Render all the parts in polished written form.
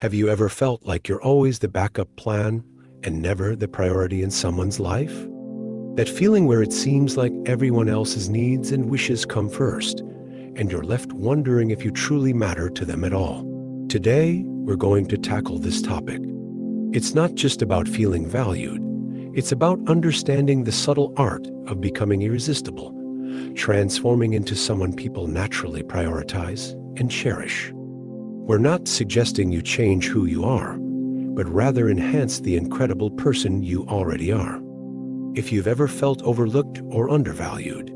Have you ever felt like you're always the backup plan and never the priority in someone's life? That feeling where it seems like everyone else's needs and wishes come first, and you're left wondering if you truly matter to them at all. Today, we're going to tackle this topic. It's not just about feeling valued, it's about understanding the subtle art of becoming irresistible, transforming into someone people naturally prioritize and cherish. We're not suggesting you change who you are, but rather enhance the incredible person you already are. If you've ever felt overlooked or undervalued,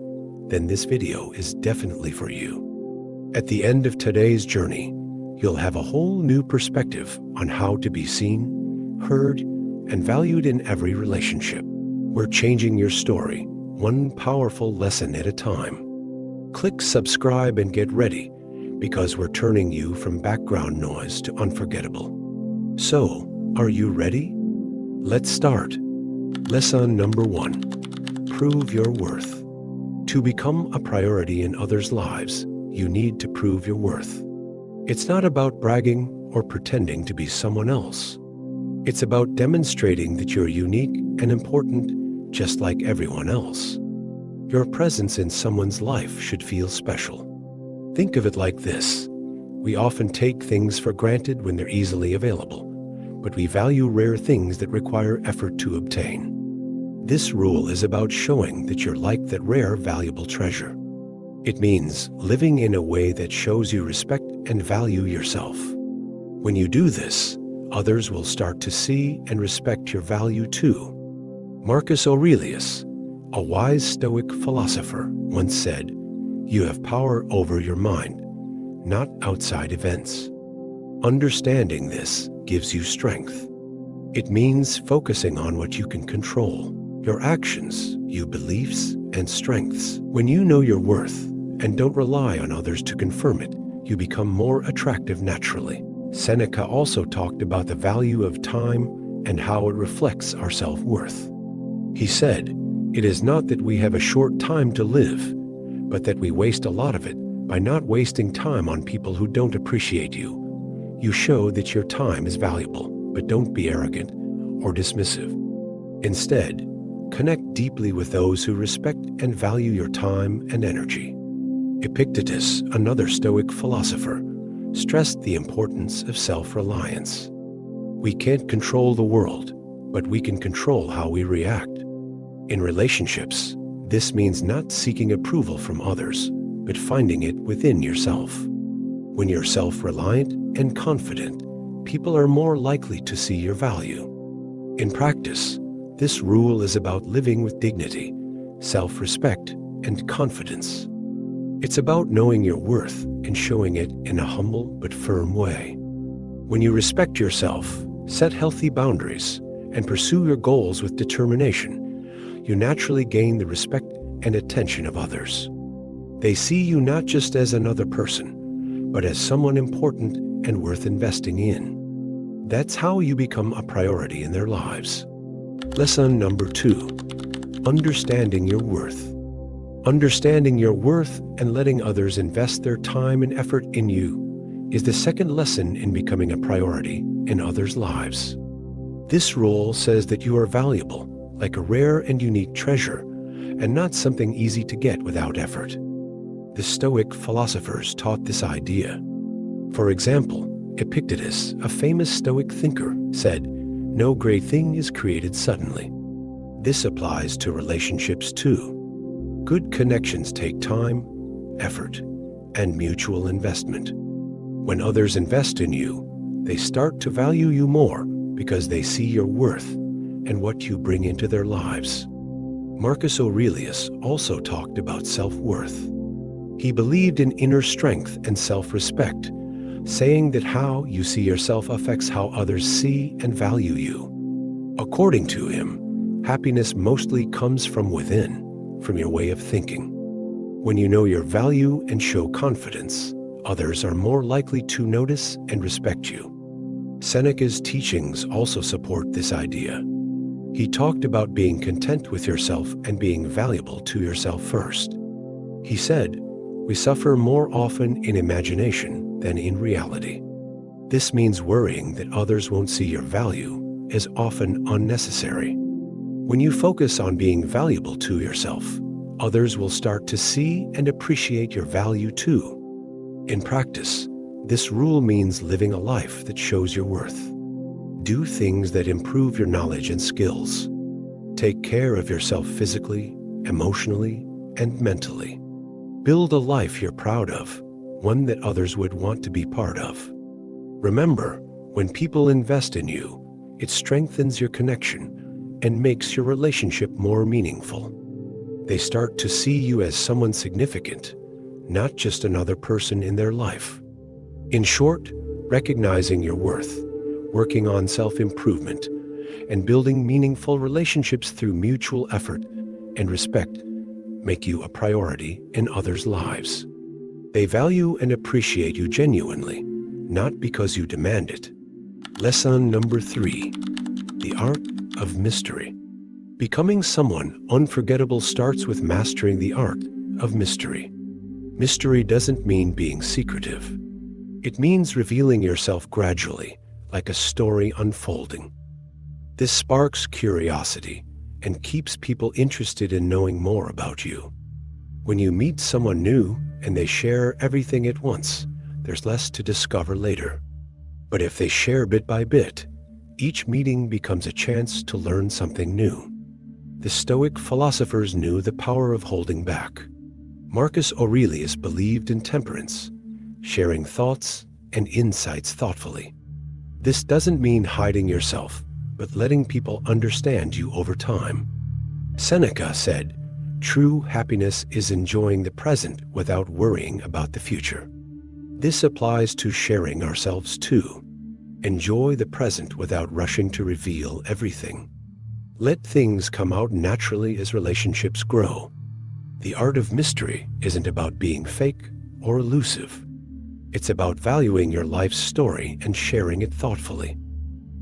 then this video is definitely for you. At the end of today's journey, you'll have a whole new perspective on how to be seen, heard, and valued in every relationship. We're changing your story, one powerful lesson at a time. Click subscribe and get ready, because we're turning you from background noise to unforgettable. So, are you ready? Let's start. Lesson number 1. Prove your worth. To become a priority in others' lives, you need to prove your worth. It's not about bragging or pretending to be someone else. It's about demonstrating that you're unique and important, just like everyone else. Your presence in someone's life should feel special. Think of it like this. We often take things for granted when they're easily available, but we value rare things that require effort to obtain. This rule is about showing that you're like that rare, valuable treasure. It means living in a way that shows you respect and value yourself. When you do this, others will start to see and respect your value too. Marcus Aurelius, a wise Stoic philosopher, once said, "You have power over your mind, not outside events." Understanding this gives you strength. It means focusing on what you can control, your actions, your beliefs, and strengths. When you know your worth and don't rely on others to confirm it, you become more attractive naturally. Seneca also talked about the value of time and how it reflects our self-worth. He said, "It is not that we have a short time to live, but that we waste a lot of it by not wasting time on people who don't appreciate you. You show that your time is valuable, but don't be arrogant or dismissive. Instead, connect deeply with those who respect and value your time and energy." Epictetus, another Stoic philosopher, stressed the importance of self-reliance. We can't control the world, but we can control how we react. In relationships, this means not seeking approval from others, but finding it within yourself. When you're self-reliant and confident, people are more likely to see your value. In practice, this rule is about living with dignity, self-respect, and confidence. It's about knowing your worth and showing it in a humble but firm way. When you respect yourself, set healthy boundaries, and pursue your goals with determination, you naturally gain the respect and attention of others. They see you not just as another person, but as someone important and worth investing in. That's how you become a priority in their lives. Lesson number 2. Understanding your worth. Understanding your worth and letting others invest their time and effort in you is the second lesson in becoming a priority in others' lives. This rule says that you are valuable, like a rare and unique treasure, and not something easy to get without effort. The Stoic philosophers taught this idea. For example, Epictetus, a famous Stoic thinker, said, "No great thing is created suddenly." This applies to relationships too. Good connections take time, effort, and mutual investment. When others invest in you, they start to value you more because they see your worth and what you bring into their lives. Marcus Aurelius also talked about self-worth. He believed in inner strength and self-respect, saying that how you see yourself affects how others see and value you. According to him, happiness mostly comes from within, from your way of thinking. When you know your value and show confidence, others are more likely to notice and respect you. Seneca's teachings also support this idea. He talked about being content with yourself and being valuable to yourself first. He said, "We suffer more often in imagination than in reality." This means worrying that others won't see your value is often unnecessary. When you focus on being valuable to yourself, others will start to see and appreciate your value too. In practice, this rule means living a life that shows your worth. Do things that improve your knowledge and skills. Take care of yourself physically, emotionally, and mentally. Build a life you're proud of, one that others would want to be part of. Remember, when people invest in you, it strengthens your connection and makes your relationship more meaningful. They start to see you as someone significant, not just another person in their life. In short, recognizing your worth, working on self-improvement, and building meaningful relationships through mutual effort and respect make you a priority in others' lives. They value and appreciate you genuinely, not because you demand it. Lesson number 3, the art of mystery. Becoming someone unforgettable starts with mastering the art of mystery. Mystery doesn't mean being secretive. It means revealing yourself gradually, like a story unfolding. This sparks curiosity and keeps people interested in knowing more about you. When you meet someone new and they share everything at once, there's less to discover later. But if they share bit by bit, each meeting becomes a chance to learn something new. The Stoic philosophers knew the power of holding back. Marcus Aurelius believed in temperance, sharing thoughts and insights thoughtfully. This doesn't mean hiding yourself, but letting people understand you over time. Seneca said, "True happiness is enjoying the present without worrying about the future." This applies to sharing ourselves too. Enjoy the present without rushing to reveal everything. Let things come out naturally as relationships grow. The art of mystery isn't about being fake or elusive. It's about valuing your life's story and sharing it thoughtfully.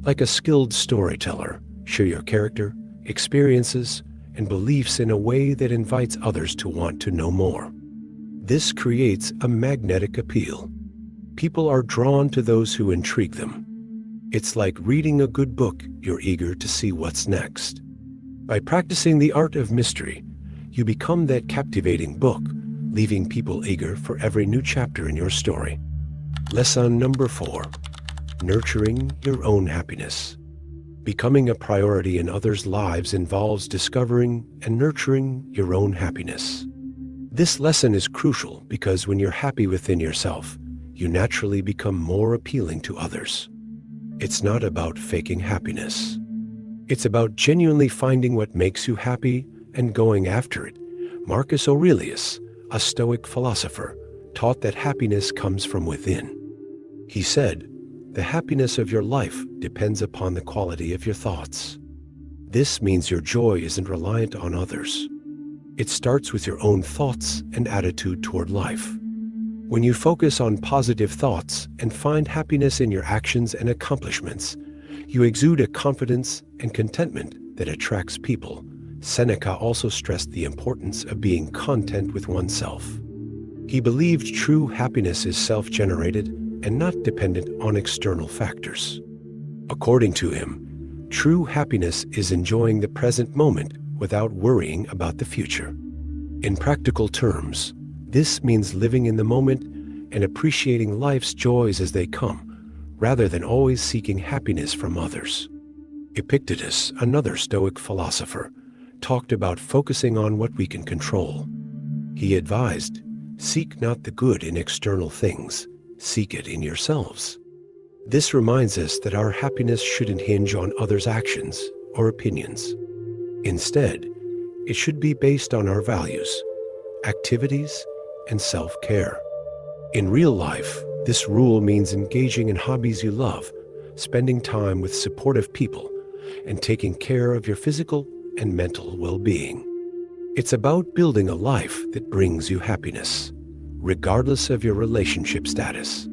Like a skilled storyteller, share your character, experiences, and beliefs in a way that invites others to want to know more. This creates a magnetic appeal. People are drawn to those who intrigue them. It's like reading a good book you're eager to see what's next. By practicing the art of mystery, you become that captivating book, leaving people eager for every new chapter in your story. Lesson number 4, nurturing your own happiness. Becoming a priority in others' lives involves discovering and nurturing your own happiness. This lesson is crucial because when you're happy within yourself, you naturally become more appealing to others. It's not about faking happiness. It's about genuinely finding what makes you happy and going after it. Marcus Aurelius, a Stoic philosopher, taught that happiness comes from within. He said, "The happiness of your life depends upon the quality of your thoughts." This means your joy isn't reliant on others. It starts with your own thoughts and attitude toward life. When you focus on positive thoughts and find happiness in your actions and accomplishments, you exude a confidence and contentment that attracts people. Seneca also stressed the importance of being content with oneself. He believed true happiness is self-generated and not dependent on external factors. According to him, true happiness is enjoying the present moment without worrying about the future. In practical terms, this means living in the moment and appreciating life's joys as they come, rather than always seeking happiness from others. Epictetus, another Stoic philosopher, talked about focusing on what we can control. He advised, "Seek not the good in external things, seek it in yourselves." This reminds us that our happiness shouldn't hinge on others' actions or opinions. Instead, it should be based on our values, activities, and self-care. In real life, this rule means engaging in hobbies you love, spending time with supportive people, and taking care of your physical and mental well-being. It's about building a life that brings you happiness, regardless of your relationship status.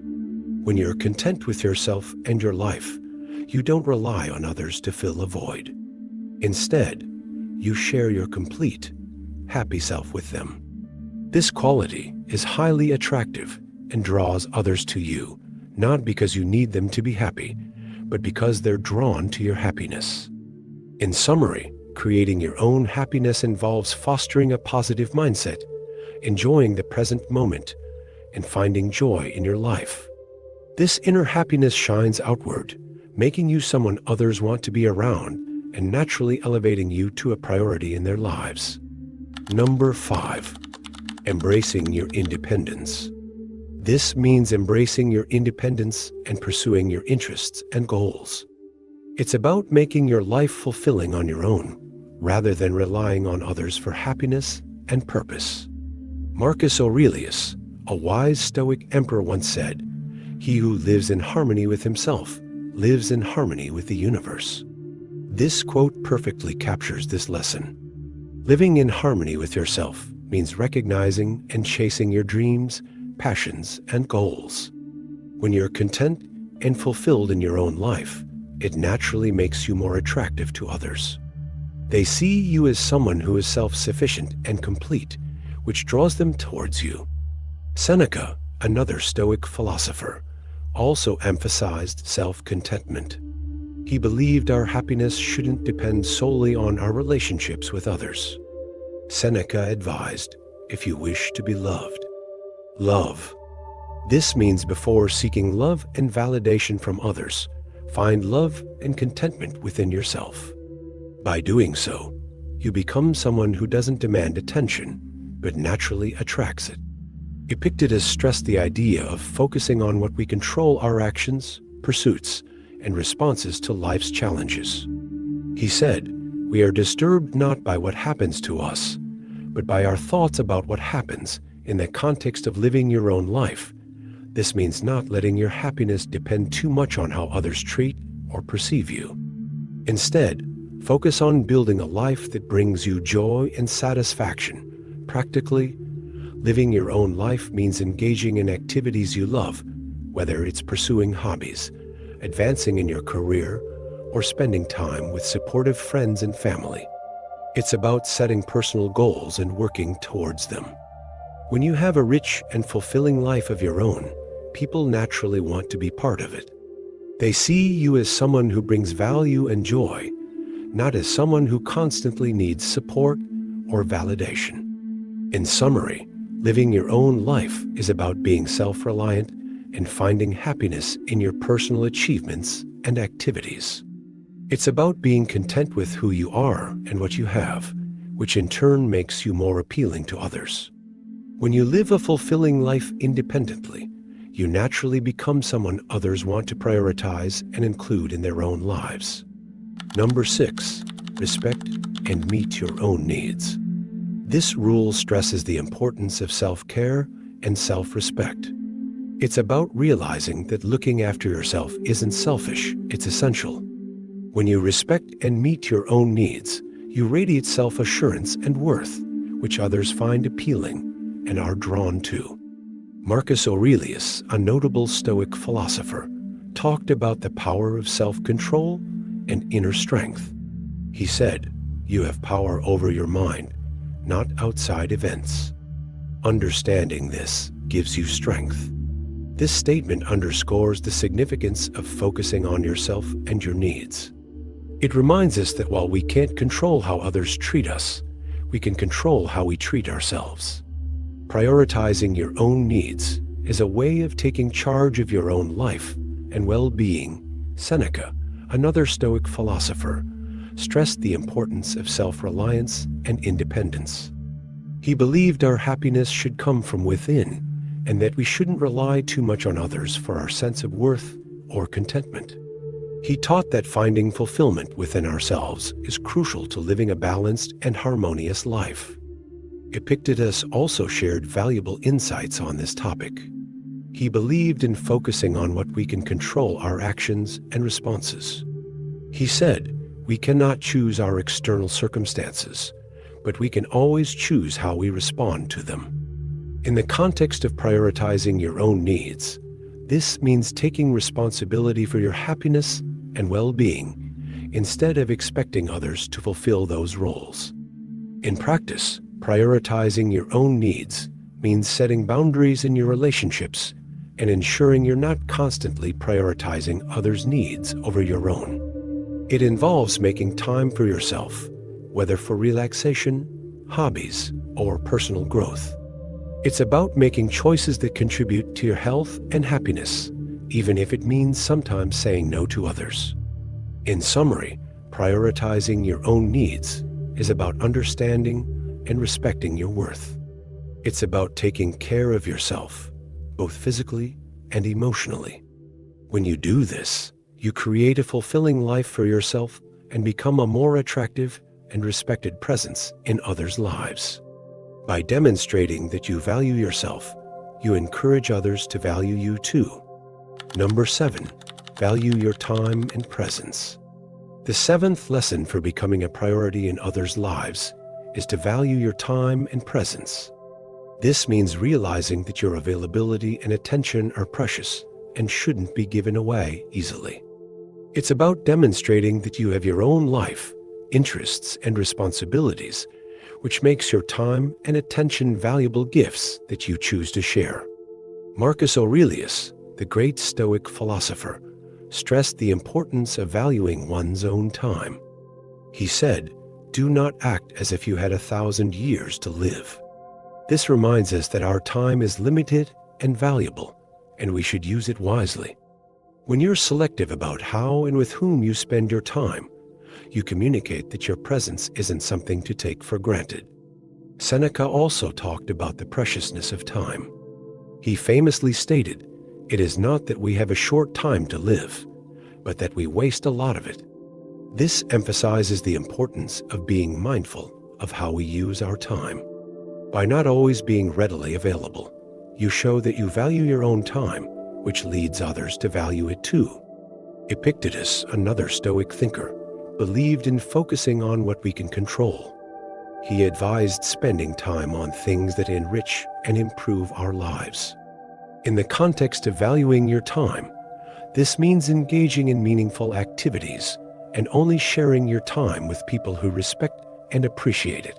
When you're content with yourself and your life, you don't rely on others to fill a void. Instead, you share your complete, happy self with them. This quality is highly attractive and draws others to you, not because you need them to be happy, but because they're drawn to your happiness. In summary, creating your own happiness involves fostering a positive mindset, enjoying the present moment, and finding joy in your life. This inner happiness shines outward, making you someone others want to be around and naturally elevating you to a priority in their lives. Number 5. Embracing your independence. This means embracing your independence and pursuing your interests and goals. It's about making your life fulfilling on your own, rather than relying on others for happiness and purpose. Marcus Aurelius, a wise Stoic emperor, once said, "He who lives in harmony with himself lives in harmony with the universe." This quote perfectly captures this lesson. Living in harmony with yourself means recognizing and chasing your dreams, passions, and goals. When you're content and fulfilled in your own life, it naturally makes you more attractive to others. They see you as someone who is self-sufficient and complete, which draws them towards you. Seneca, another Stoic philosopher, also emphasized self-contentment. He believed our happiness shouldn't depend solely on our relationships with others. Seneca advised, "If you wish to be loved, love." This means before seeking love and validation from others, find love and contentment within yourself. By doing so, you become someone who doesn't demand attention, but naturally attracts it. Epictetus stressed the idea of focusing on what we control: our actions, pursuits, and responses to life's challenges. He said, "We are disturbed not by what happens to us, but by our thoughts about what happens in the context of living your own life." This means not letting your happiness depend too much on how others treat or perceive you. Instead, focus on building a life that brings you joy and satisfaction. Practically, living your own life means engaging in activities you love, whether it's pursuing hobbies, advancing in your career, or spending time with supportive friends and family. It's about setting personal goals and working towards them. When you have a rich and fulfilling life of your own, people naturally want to be part of it. They see you as someone who brings value and joy, not as someone who constantly needs support or validation. In summary, living your own life is about being self-reliant and finding happiness in your personal achievements and activities. It's about being content with who you are and what you have, which in turn makes you more appealing to others. When you live a fulfilling life independently, you naturally become someone others want to prioritize and include in their own lives. Number 6, respect and meet your own needs. This rule stresses the importance of self-care and self-respect. It's about realizing that looking after yourself isn't selfish, it's essential. When you respect and meet your own needs, you radiate self-assurance and worth, which others find appealing and are drawn to. Marcus Aurelius, a notable Stoic philosopher, talked about the power of self-control and inner strength. He said, "You have power over your mind, not outside events." Understanding this gives you strength. This statement underscores the significance of focusing on yourself and your needs. It reminds us that while we can't control how others treat us, we can control how we treat ourselves. Prioritizing your own needs is a way of taking charge of your own life and well-being. Seneca, another Stoic philosopher, stressed the importance of self-reliance and independence. He believed our happiness should come from within, and that we shouldn't rely too much on others for our sense of worth or contentment. He taught that finding fulfillment within ourselves is crucial to living a balanced and harmonious life. Epictetus also shared valuable insights on this topic. He believed in focusing on what we can control: our actions and responses. He said, "We cannot choose our external circumstances, but we can always choose how we respond to them." In the context of prioritizing your own needs, this means taking responsibility for your happiness and well-being instead of expecting others to fulfill those roles. In practice, prioritizing your own needs means setting boundaries in your relationships and ensuring you're not constantly prioritizing others' needs over your own. It involves making time for yourself, whether for relaxation, hobbies, or personal growth. It's about making choices that contribute to your health and happiness, even if it means sometimes saying no to others. In summary, prioritizing your own needs is about understanding and respecting your worth. It's about taking care of yourself, both physically and emotionally. When you do this, you create a fulfilling life for yourself and become a more attractive and respected presence in others' lives. By demonstrating that you value yourself, you encourage others to value you too. Number 7, value your time and presence. The 7th lesson for becoming a priority in others' lives is to value your time and presence. This means realizing that your availability and attention are precious and shouldn't be given away easily. It's about demonstrating that you have your own life, interests, and responsibilities, which makes your time and attention valuable gifts that you choose to share. Marcus Aurelius, the great Stoic philosopher, stressed the importance of valuing one's own time. He said, "Do not act as if you had 1,000 years to live." This reminds us that our time is limited and valuable, and we should use it wisely. When you're selective about how and with whom you spend your time, you communicate that your presence isn't something to take for granted. Seneca also talked about the preciousness of time. He famously stated, "It is not that we have a short time to live, but that we waste a lot of it." This emphasizes the importance of being mindful of how we use our time. By not always being readily available, you show that you value your own time, which leads others to value it too. Epictetus, another Stoic thinker, believed in focusing on what we can control. He advised spending time on things that enrich and improve our lives. In the context of valuing your time, this means engaging in meaningful activities and only sharing your time with people who respect and appreciate it.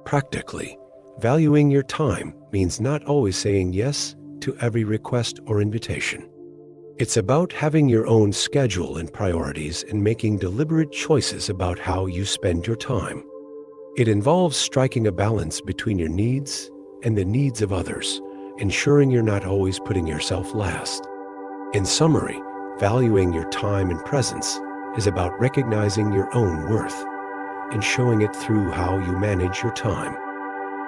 Practically, valuing your time means not always saying yes to every request or invitation. It's about having your own schedule and priorities and making deliberate choices about how you spend your time. It involves striking a balance between your needs and the needs of others, ensuring you're not always putting yourself last. In summary, valuing your time and presence is about recognizing your own worth and showing it through how you manage your time.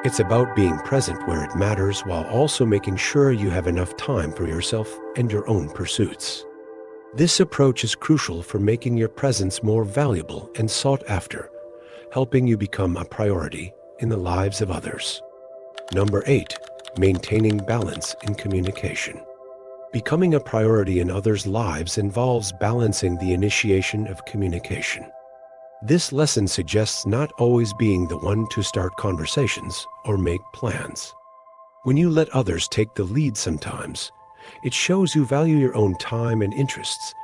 It's about being present where it matters while also making sure you have enough time for yourself and your own pursuits. This approach is crucial for making your presence more valuable and sought after, helping you become a priority in the lives of others. Number 8, maintaining balance in communication. Becoming a priority in others' lives involves balancing the initiation of communication. This lesson suggests not always being the one to start conversations or make plans. When you let others take the lead sometimes, it shows you value your own time and interests,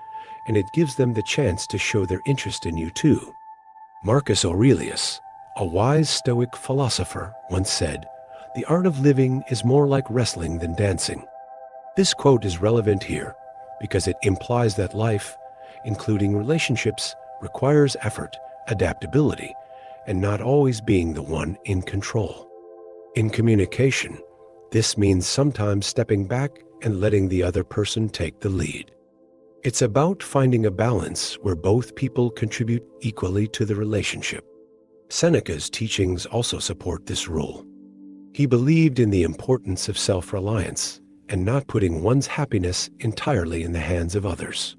and it gives them the chance to show their interest in you too. Marcus Aurelius, a wise Stoic philosopher, once said, "The art of living is more like wrestling than dancing." This quote is relevant here because it implies that life, including relationships, requires effort, adaptability, and not always being the one in control. In communication, this means sometimes stepping back and letting the other person take the lead. It's about finding a balance where both people contribute equally to the relationship. Seneca's teachings also support this rule. He believed in the importance of self-reliance and not putting one's happiness entirely in the hands of others.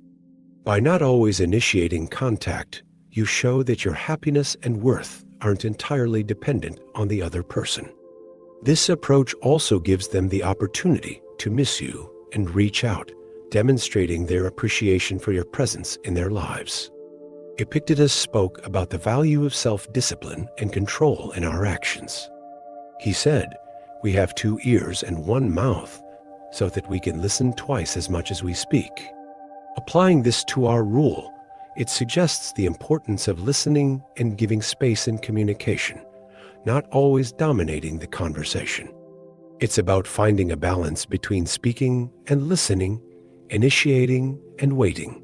By not always initiating contact, you show that your happiness and worth aren't entirely dependent on the other person. This approach also gives them the opportunity to miss you and reach out, demonstrating their appreciation for your presence in their lives. Epictetus spoke about the value of self-discipline and control in our actions. He said, "We have 2 ears and 1 mouth, so that we can listen twice as much as we speak." Applying this to our rule, it suggests the importance of listening and giving space in communication, not always dominating the conversation. It's about finding a balance between speaking and listening, initiating and waiting.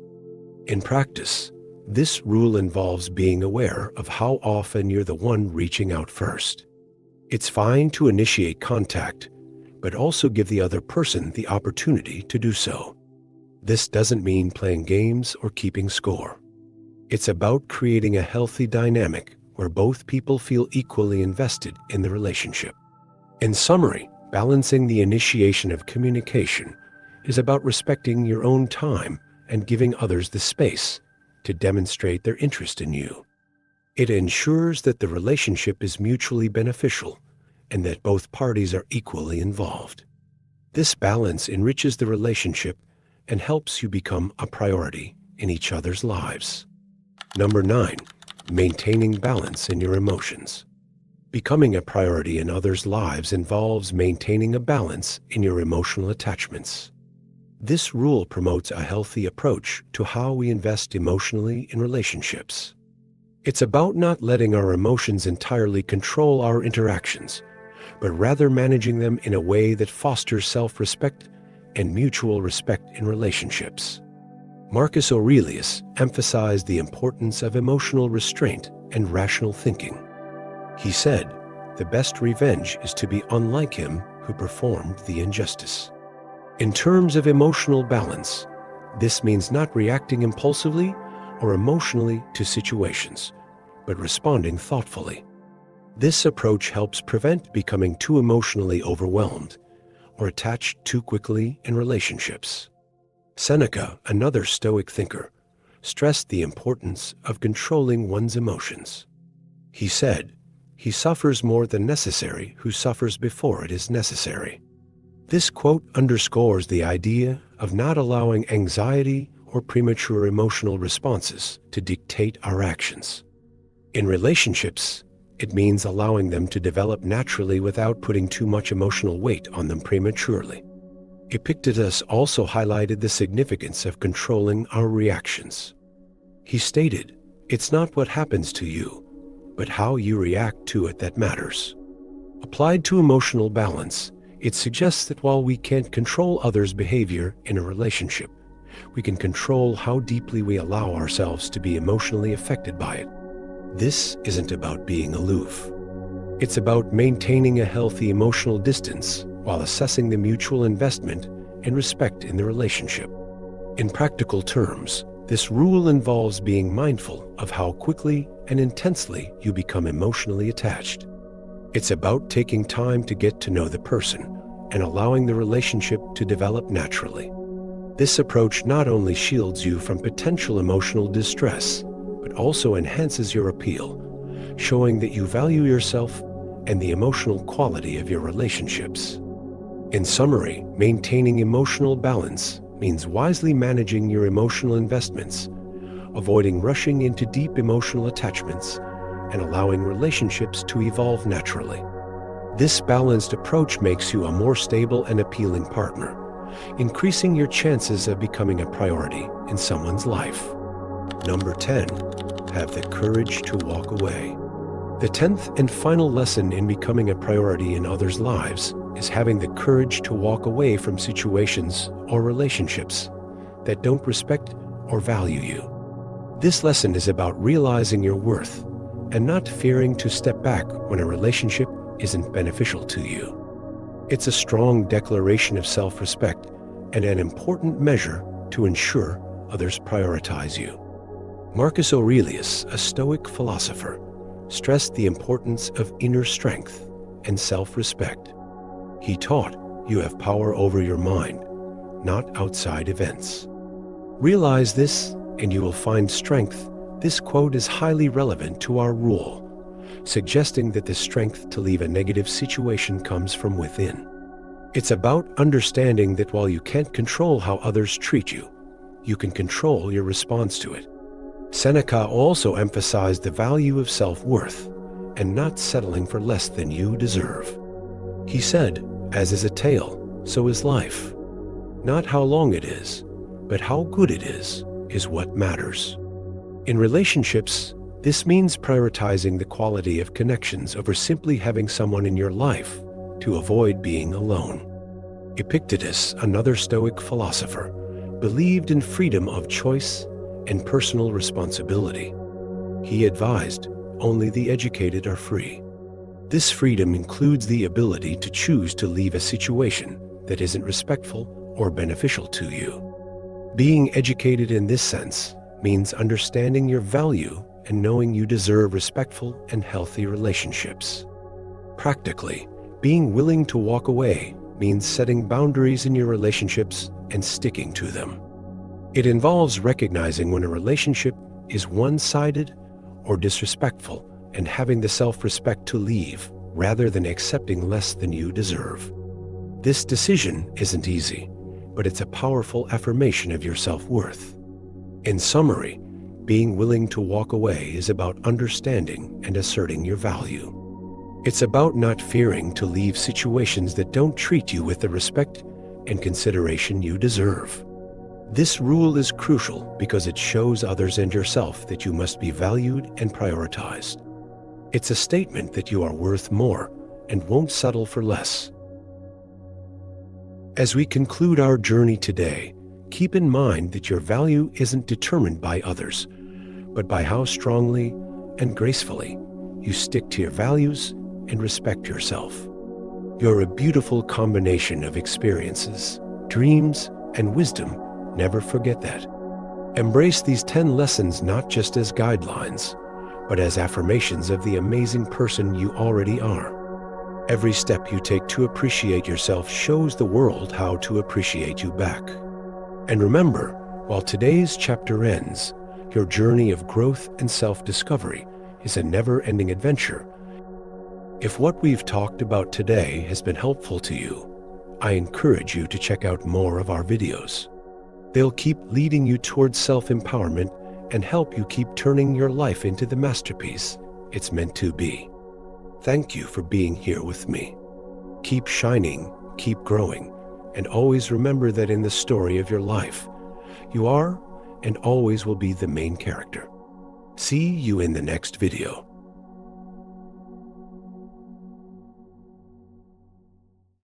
In practice, this rule involves being aware of how often you're the one reaching out first. It's fine to initiate contact, but also give the other person the opportunity to do so. This doesn't mean playing games or keeping score. It's about creating a healthy dynamic where both people feel equally invested in the relationship. In summary, balancing the initiation of communication is about respecting your own time and giving others the space to demonstrate their interest in you. It ensures that the relationship is mutually beneficial and that both parties are equally involved. This balance enriches the relationship and helps you become a priority in each other's lives. Number 9, maintaining balance in your emotions. Becoming a priority in others' lives involves maintaining a balance in your emotional attachments. This rule promotes a healthy approach to how we invest emotionally in relationships. It's about not letting our emotions entirely control our interactions, but rather managing them in a way that fosters self-respect and mutual respect in relationships. Marcus Aurelius emphasized the importance of emotional restraint and rational thinking. He said, "The best revenge is to be unlike him who performed the injustice." In terms of emotional balance, this means not reacting impulsively or emotionally to situations, but responding thoughtfully. This approach helps prevent becoming too emotionally overwhelmed or attached too quickly in relationships. Seneca, another Stoic thinker, stressed the importance of controlling one's emotions. He said, "He suffers more than necessary who suffers before it is necessary." This quote underscores the idea of not allowing anxiety or premature emotional responses to dictate our actions. In relationships, it means allowing them to develop naturally without putting too much emotional weight on them prematurely. Epictetus also highlighted the significance of controlling our reactions. He stated, "It's not what happens to you, but how you react to it that matters." Applied to emotional balance, it suggests that while we can't control others' behavior in a relationship, we can control how deeply we allow ourselves to be emotionally affected by it. This isn't about being aloof. It's about maintaining a healthy emotional distance while assessing the mutual investment and respect in the relationship. In practical terms, this rule involves being mindful of how quickly and intensely you become emotionally attached. It's about taking time to get to know the person and allowing the relationship to develop naturally. This approach not only shields you from potential emotional distress, but also enhances your appeal, showing that you value yourself and the emotional quality of your relationships. In summary, maintaining emotional balance means wisely managing your emotional investments, avoiding rushing into deep emotional attachments, and allowing relationships to evolve naturally. This balanced approach makes you a more stable and appealing partner, increasing your chances of becoming a priority in someone's life. Number 10, have the courage to walk away. The 10th and final lesson in becoming a priority in others' lives is having the courage to walk away from situations or relationships that don't respect or value you. This lesson is about realizing your worth and not fearing to step back when a relationship isn't beneficial to you. It's a strong declaration of self-respect and an important measure to ensure others prioritize you. Marcus Aurelius, a Stoic philosopher, stressed the importance of inner strength and self-respect. He taught, "You have power over your mind, not outside events." Realize this, and you will find strength. This quote is highly relevant to our rule, suggesting that the strength to leave a negative situation comes from within. It's about understanding that while you can't control how others treat you, you can control your response to it. Seneca also emphasized the value of self-worth and not settling for less than you deserve. He said, "As is a tale, so is life. Not how long it is, but how good it is what matters." In relationships, this means prioritizing the quality of connections over simply having someone in your life to avoid being alone. Epictetus, another Stoic philosopher, believed in freedom of choice and personal responsibility. He advised, only the educated are free. This freedom includes the ability to choose to leave a situation that isn't respectful or beneficial to you. Being educated in this sense means understanding your value and knowing you deserve respectful and healthy relationships. Practically, being willing to walk away means setting boundaries in your relationships and sticking to them. It involves recognizing when a relationship is one-sided or disrespectful and having the self-respect to leave rather than accepting less than you deserve. This decision isn't easy, but it's a powerful affirmation of your self-worth. In summary, being willing to walk away is about understanding and asserting your value. It's about not fearing to leave situations that don't treat you with the respect and consideration you deserve. This rule is crucial because it shows others and yourself that you must be valued and prioritized. It's a statement that you are worth more and won't settle for less. As we conclude our journey today, keep in mind that your value isn't determined by others, but by how strongly and gracefully you stick to your values and respect yourself. You're a beautiful combination of experiences, dreams, and wisdom. Never forget that. Embrace these 10 lessons not just as guidelines, but as affirmations of the amazing person you already are. Every step you take to appreciate yourself shows the world how to appreciate you back. And remember, while today's chapter ends, your journey of growth and self-discovery is a never-ending adventure. If what we've talked about today has been helpful to you, I encourage you to check out more of our videos. They'll keep leading you towards self-empowerment and help you keep turning your life into the masterpiece it's meant to be. Thank you for being here with me. Keep shining, keep growing, and always remember that in the story of your life, you are and always will be the main character. See you in the next video.